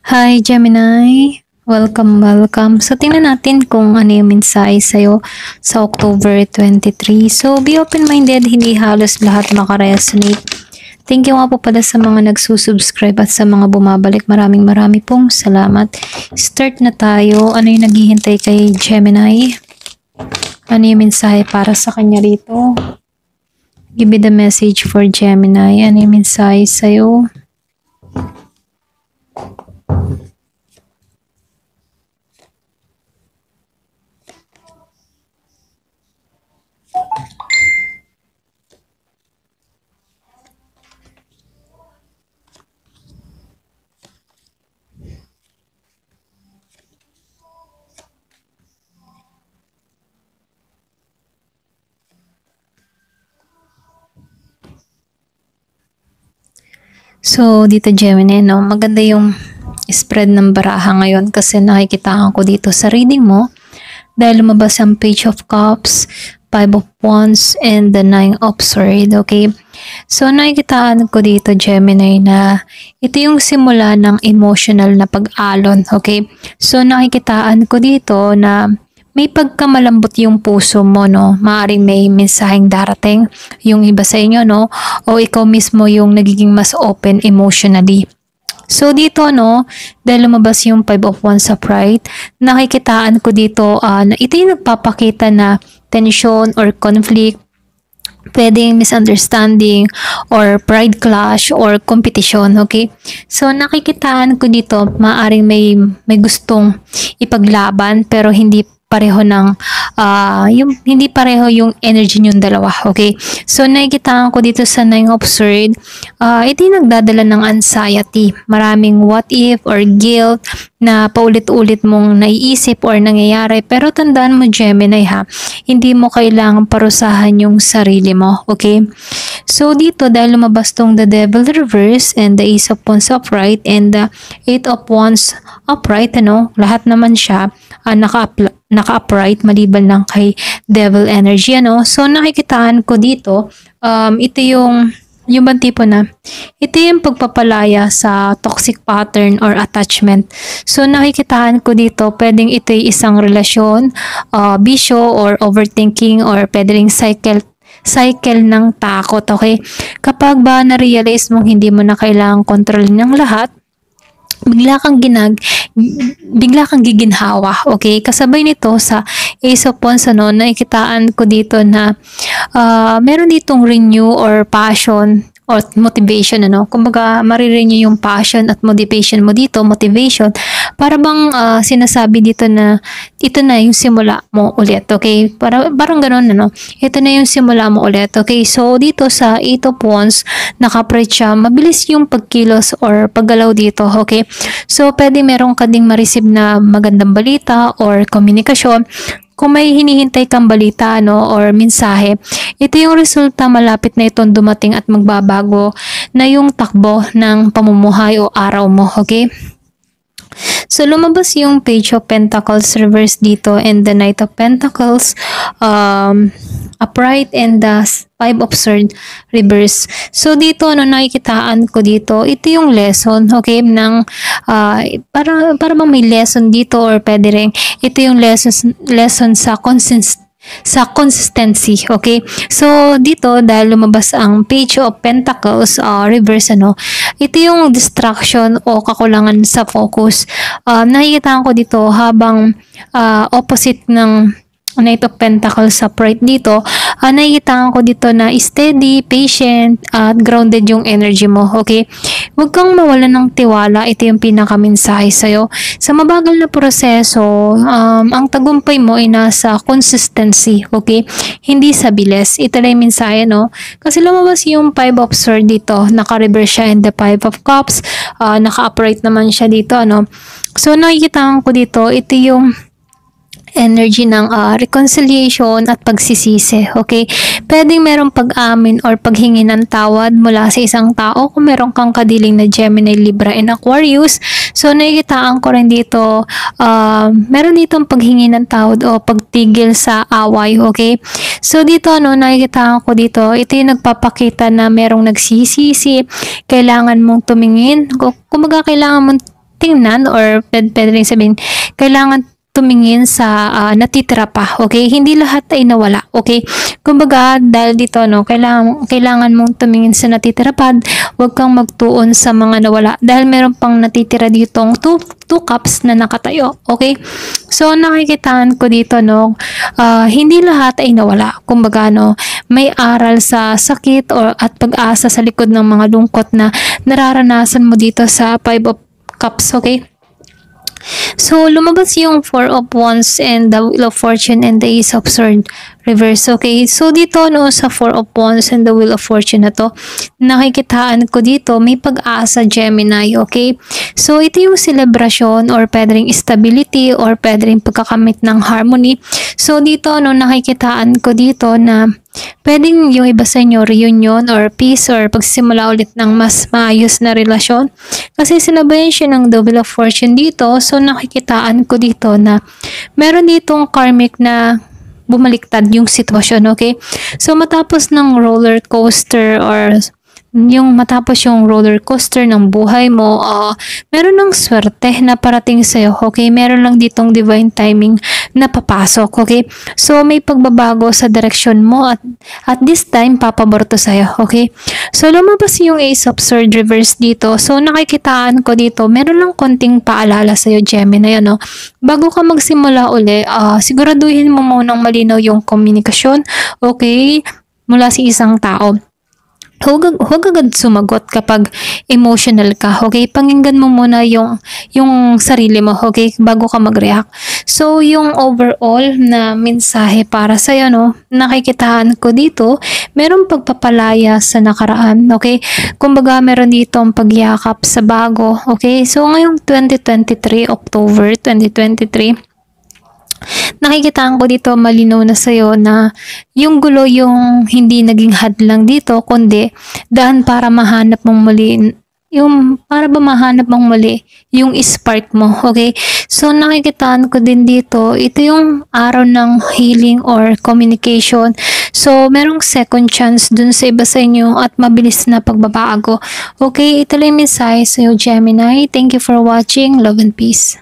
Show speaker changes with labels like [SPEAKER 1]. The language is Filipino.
[SPEAKER 1] Hi Gemini! Welcome. So, tingnan natin kung ano yung mensahe sa'yo sa October 23. So, be open-minded, hindi halos lahat makaresonate. Thank you nga po pala sa mga nagsusubscribe at sa mga bumabalik. Maraming pong salamat. Start na tayo. Ano yung naghihintay kay Gemini? Ano yung mensahe para sa kanya rito? Give me the message for Gemini. Ano yung mensahe sa'yo? So, dito Gemini, no, maganda yung spread ng baraha ngayon kasi nakikitaan ko dito sa reading mo dahil lumabas ang Page of Cups, Five of Wands, and the Nine of Swords, okay? So, nakikitaan ko dito Gemini na ito yung simula ng emotional na pag-alon, okay? So, nakikitaan ko dito na may pagkamalambot yung puso mo, no? Maaring may mensaheng darating yung iba sa inyo, no? O ikaw mismo yung nagiging mas open emotionally. So dito, no, dahil lumabas yung Five of Wands sa Pride, nakikitaan ko dito na ito yung nagpapakita na tension or conflict, pwedeng misunderstanding or pride clash or competition, okay? So nakikitaan ko dito maaring may gustong ipaglaban pero hindi pareho ng yung hindi pareho yung energy niyong dalawa, okay? So nakikitaan ko dito sa Nine of Swords, ito yung nagdadala ng anxiety, maraming what if or guilt na paulit-ulit mong naiisip or nangyayari. Pero tandaan mo Gemini ha, hindi mo kailangang parusahan yung sarili mo, okay? So dito dahil lumabas tong the Devil reverse and the Ace of Wands upright and the Eight of Wands upright, ano, lahat naman siya naka-upright maliban lang kay Devil energy, ano. So nakikitaan ko dito, ito yung bang tipo na ito yung pagpapalaya sa toxic pattern or attachment. So nakikitaan ko dito pwedeng ito yung isang relasyon, bisyo or overthinking or pwedeng cycle ng takot, okay? Kapag ba na-realize mong hindi mo na kailangang kontrolin ng lahat, bigla kang giginhawa, okay? Kasabay nito sa Ace of Wands, ano, nakikitaan ko dito na meron ditong renew or passion or motivation, ano. Kumbaga, marirenew yung passion at motivation mo dito, motivation. Para bang sinasabi dito na ito na yung simula mo ulit, okay? Parang ganun, ano. Ito na yung simula mo ulit, okay? So, dito sa Eight of Wands, naka-upright siya, mabilis yung pagkilos or paggalaw dito, okay? So, pwede meron ka ding ma-receive na magandang balita or komunikasyon. Kung may hinihintay kang balita, no, or mensahe, ito yung resulta malapit na itong dumating at magbabago na yung takbo ng pamumuhay o araw mo, okay? So, lumabas yung Page of Pentacles reverse dito and the Knight of Pentacles upright and the Five of Swords reverse. So, dito, ano, nakikitaan ko dito, ito yung lesson, okay, ng para bang may lesson dito or pwede rin, ito yung lesson sa consistency, okay? So, dito, dahil lumabas ang Page of Pentacles reverse, ano, ito yung distraction o kakulangan sa focus. Nakikita ko dito habang opposite ng Knight of Pentacles upright dito, nakikita ko dito na steady, patient, at grounded yung energy mo, okay? Huwag kang mawalan ng tiwala, ito yung pinakamensahe sa'yo. Sa mabagal na proseso, ang tagumpay mo ay nasa consistency, okay? Hindi sa bilis. Ito lang yung mensahe, no? Kasi lumabas yung Five of Swords dito, naka-reverse siya and the Five of Cups, naka-upright naman siya dito, ano? So, nakikita ko dito, ito yung energy ng reconciliation at pagsisisi, okay? Pwedeng merong pag-amin or paghingi ng tawad mula sa isang tao kung meron kang kadiling na Gemini, Libra, and Aquarius. So, nakikitaan ko rin dito, meron ditong paghingi ng tawad o pagtigil sa away, okay? So, dito, ano, nakikitaan ko dito, ito yung nagpapakita na merong nagsisisi, kailangan mong tumingin, kumbaga kailangan mong tingnan or pwede rin sabihin, kailangan tumingin sa natitira pa, okay? Hindi lahat ay nawala, okay? Kumbaga, dahil dito, no, kailangan mong tumingin sa natitira pa, huwag kang magtuon sa mga nawala dahil meron pang natitira ditong 2 cups na nakatayo, okay? So, nakikitaan ko dito, no, hindi lahat ay nawala. Kumbaga, no, may aral sa sakit at pag-asa sa likod ng mga lungkot na nararanasan mo dito sa 5 of Cups, okay? So, lumabas yung 4 of Wands and the Wheel of Fortune and the Ace of Swords reverse, okay? So, dito, no, sa 4 of Wands and the Wheel of Fortune na to, nakikitaan ko dito, may pag-asa, Gemini, okay? So, ito yung celebration or pwede ring stability or pwede ring pagkakamit ng harmony. So, dito, no, nakikitaan ko dito na pwedeng yung iba sa inyo reunion or peace or pagsimula ulit ng mas maayos na relasyon. Kasi sinabayan siya ng the Wheel of Fortune dito. So, nakikitaan ko dito na meron ditong karmic na bumaliktad yung sitwasyon, okay? So, matapos ng roller coaster or matapos yung roller coaster ng buhay mo, meron ng swerte na parating sa'yo, okay? Meron lang ditong divine timing na papasok, okay? So, may pagbabago sa direksyon mo at this time, papabor to sa'yo, okay? So, lumabas yung Ace of Swords reverse dito. So, nakikitaan ko dito, meron lang konting paalala sa'yo, Gemini, ano? Bago ka magsimula uli, siguraduhin mo munang malinaw yung komunikasyon, okay? Mula sa isang tao. Huwag agad sumagot kapag emotional ka, okay? Pakinggan mo muna yung sarili mo, okay? Bago ka mag-react. So, yung overall na mensahe para sa'yo, no? Nakikitaan ko dito, merong pagpapalaya sa nakaraan, okay? Kumbaga, meron dito ang pagyakap sa bago, okay? So, ngayong 2023, October 2023, nakikitaan ko dito malinaw na sa'yo na yung gulo yung hindi naging hadlang dito, kundi daan para mahanap mong muli yung spark mo, okay? So, nakikitaan ko din dito, ito yung araw ng healing or communication. So, merong second chance dun sa iba sa inyo at mabilis na pagbabago. Okay, ito lang yung mensahe sa'yo, Gemini. Thank you for watching. Love and peace.